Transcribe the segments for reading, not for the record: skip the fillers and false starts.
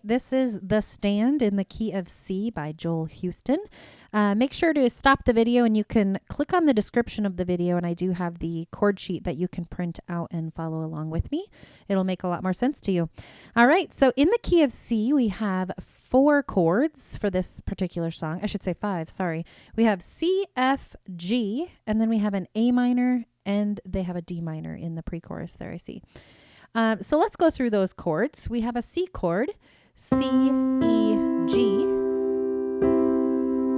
This is The Stand in the Key of C by Joel Houston. Make sure to stop the video and you can click on the description of the video, and I do have the chord sheet that you can print out and follow along with me. It'll make a lot more sense to you. All right, so in the key of C, we have 4 chords for this particular song. I should say 5, sorry. We have C, F, G, and then we have an A minor, and they have a D minor in the pre-chorus there, I see. So let's go through those chords. We have a C chord, C, E, G,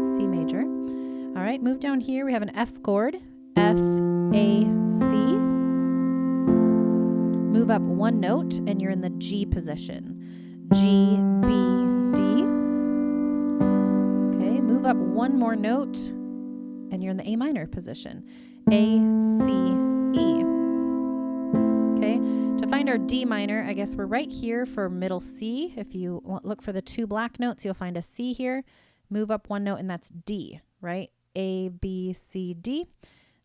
C major. All right, move down here. We have an F chord, F, A, C. Move up 1 note and you're in the G position. G, B, D. Okay, move up 1 more note and you're in the A minor position. A, C, E. Okay, to find our D minor, I guess we're right here for middle C. If you look for the 2 black notes, you'll find a C here. Move up 1 note and that's D, right? A, B, C, D.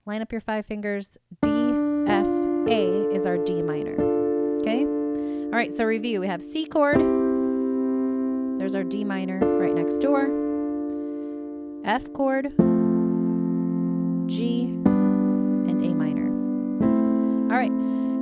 Line up your 5 fingers. D, F, A is our D minor. Okay? All right, so review. We have C chord. There's our D minor right next door. F chord, G, and A minor. All right.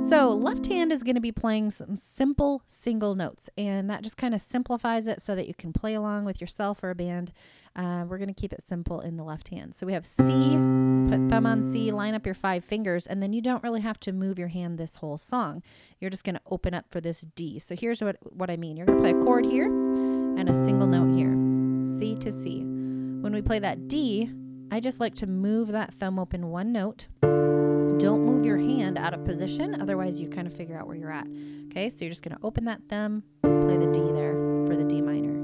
So left hand is going to be playing some simple single notes, and that just kind of simplifies it so that you can play along with yourself or a band. We're going to keep it simple in the left hand. So we have C, put thumb on C, line up your 5 fingers, and then you don't really have to move your hand this whole song. You're just going to open up for this D. So here's what I mean. You're going to play a chord here and a single note here, C to C. When we play that D, I just like to move that thumb open 1 note. Don't move your hand out of position, otherwise you kind of figure out where you're at. Okay, so you're just going to open that thumb, play the D there for the D minor.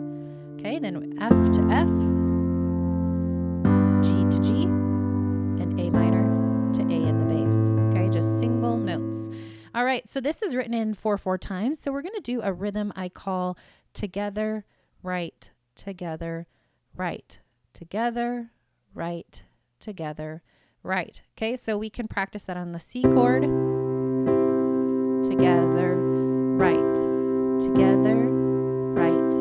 Okay, then F to F, G to G, and A minor to A in the bass. Okay, just single notes. All right, so this is written in 4/4 times, so we're going to do a rhythm I call together, right, together, right, together, right, together, right. Okay, so we can practice that on the C chord. Together, right. Together, right.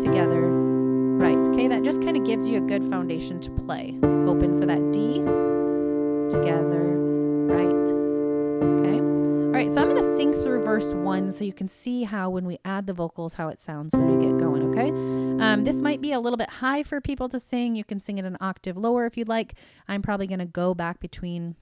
Together, right. Okay, that just kind of gives you a good foundation to play. Open for that D. Together, right. Okay. All right, so I'm going to sing through verse 1 so you can see how when we add the vocals, how it sounds when we get going, okay? This might be a little bit high for people to sing. You can sing it an octave lower if you'd like. I'm probably going to go back between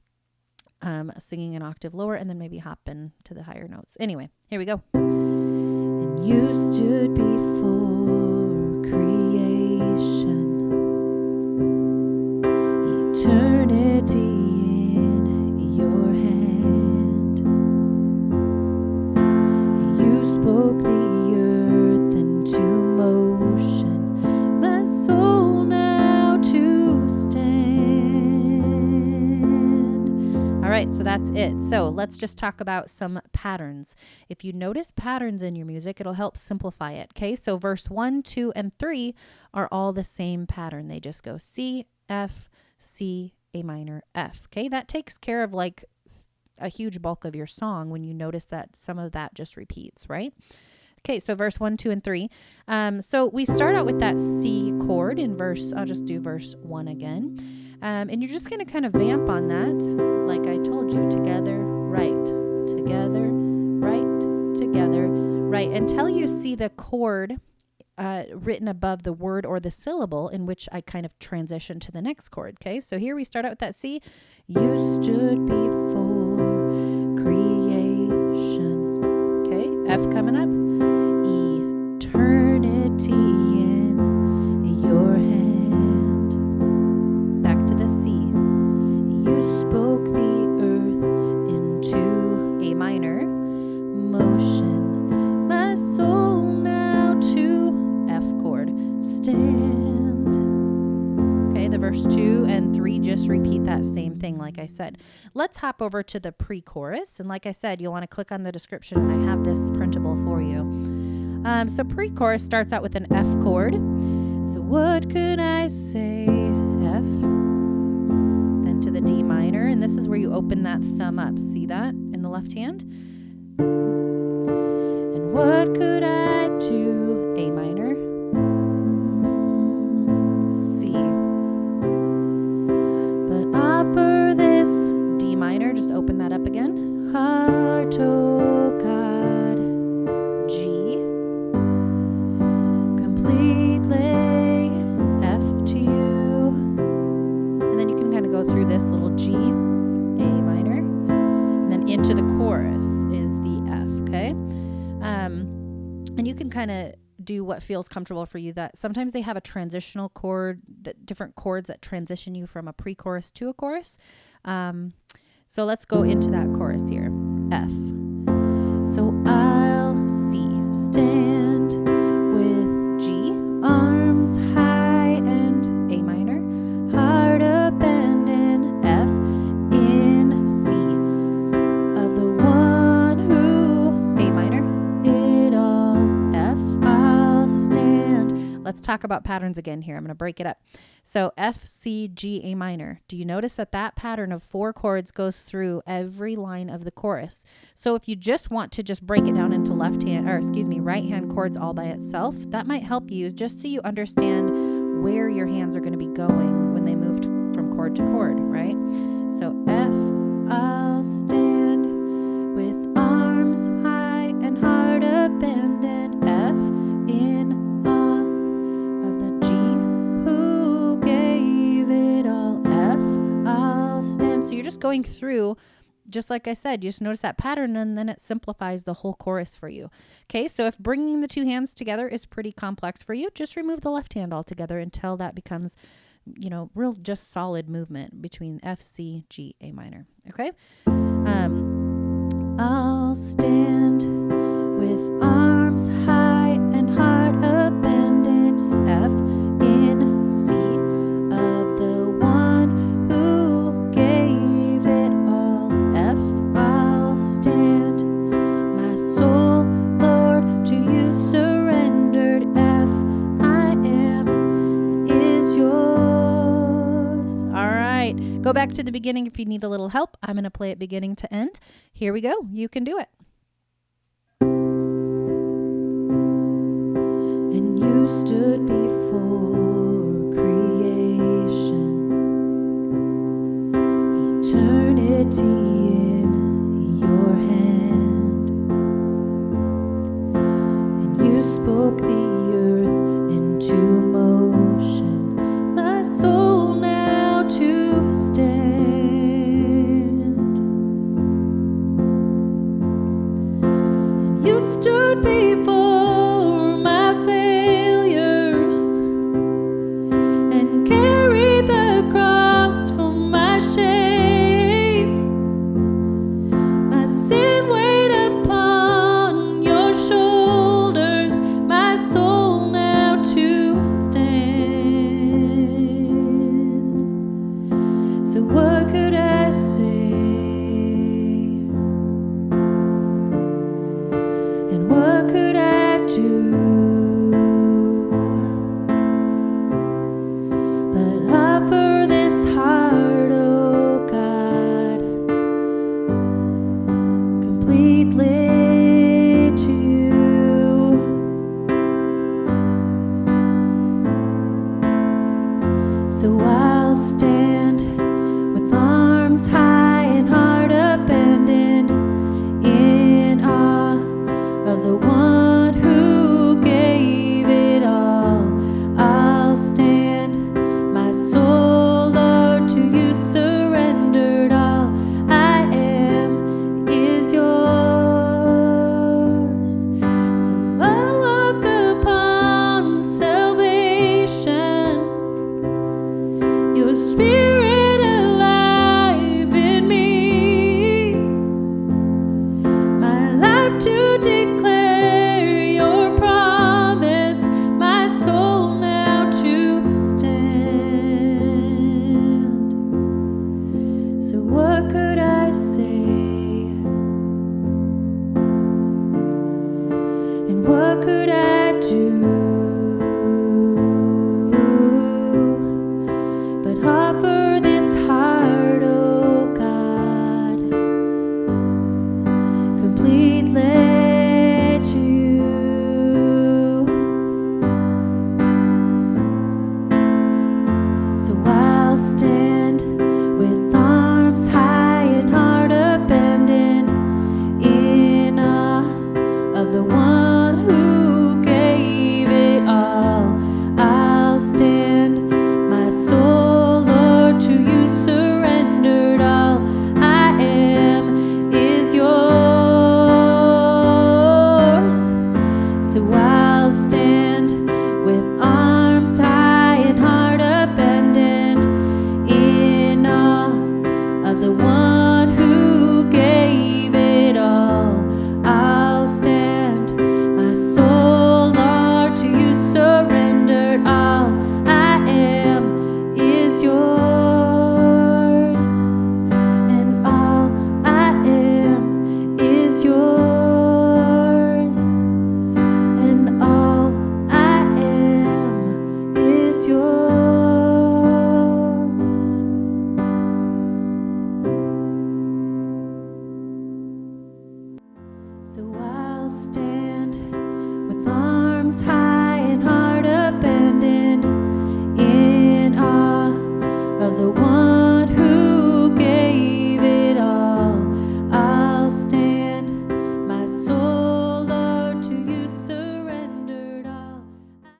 singing an octave lower and then maybe hop into the higher notes. Anyway, here we go. And you stood before creation, eternity in your hand. You spoke the earth into motion, my soul now to stand. All right, so that's it. So let's just talk about some patterns. If you notice patterns in your music, it'll help simplify it. Okay, so verse 1, 2, and 3 are all the same pattern. They just go C, F, C, A minor, F. Okay, that takes care of like a huge bulk of your song when you notice that some of that just repeats, right? Okay, so verse 1, 2, and 3. So we start out with that C chord in verse, I'll just do verse 1 again. And you're just going to kind of vamp on that, like I told you, together, right, together, right, together, right, until you see the chord written above the word or the syllable in which I kind of transition to the next chord, okay? So here we start out with that C. You stood before creation, okay? F coming up. Eternity in your hand. Back to the C. You spoke the earth into A minor. Motion, my soul now to F chord. Stand. Okay, the verse 2 and 3 just repeat that same thing like I said. Let's hop over to the pre-chorus. And like I said, you'll want to click on the description and I have this printable for you. So pre-chorus starts out with an F chord. So what could I say? F. Then to the D minor. And this is where you open that thumb up. See that in the left hand? And what could I do? A kind of do what feels comfortable for you. That sometimes they have a transitional chord, that different chords that transition you from a pre-chorus to a chorus. So let's go into that chorus here. F. So I'll C, stand with G, arms high and A minor, heart abandoned, F in C, of the one who, A minor, it all, F, I'll stand. Let's talk about patterns again here. I'm going to break it up. So F, C, G, A minor. Do you notice that that pattern of 4 chords goes through every line of the chorus? So if you just want to just break it down into right hand chords all by itself, that might help you just so you understand where your hands are going to be going when they move from chord to chord, right? So F, I'll stand with arms high and heart abandoned, F in awe of the G who gave it all, F, I'll stand. So you're just going through, just like I said, you just notice that pattern and then it simplifies the whole chorus for you. Okay, so if bringing the 2 hands together is pretty complex for you, just remove the left hand altogether until that becomes, real just solid movement between F, C, G, A minor. Okay? I'll stand with arms high and heart abandoned, F in C, of the one who gave it all, F, I'll stand. My soul, Lord, to you surrendered, F, I am, is yours. All right, go back to the beginning if you need a little help. I'm going to play it beginning to end. Here we go. You can do it. And you stood before creation, eternity in your hand, and you spoke the earth into motion, my soul now to stand. And you stood before my failures and carried the cross for my shame. My sin weighed upon your shoulders, my soul now to stand. So what could I say? And what could I do but offer this heart, oh God, completely to you? So I'll stand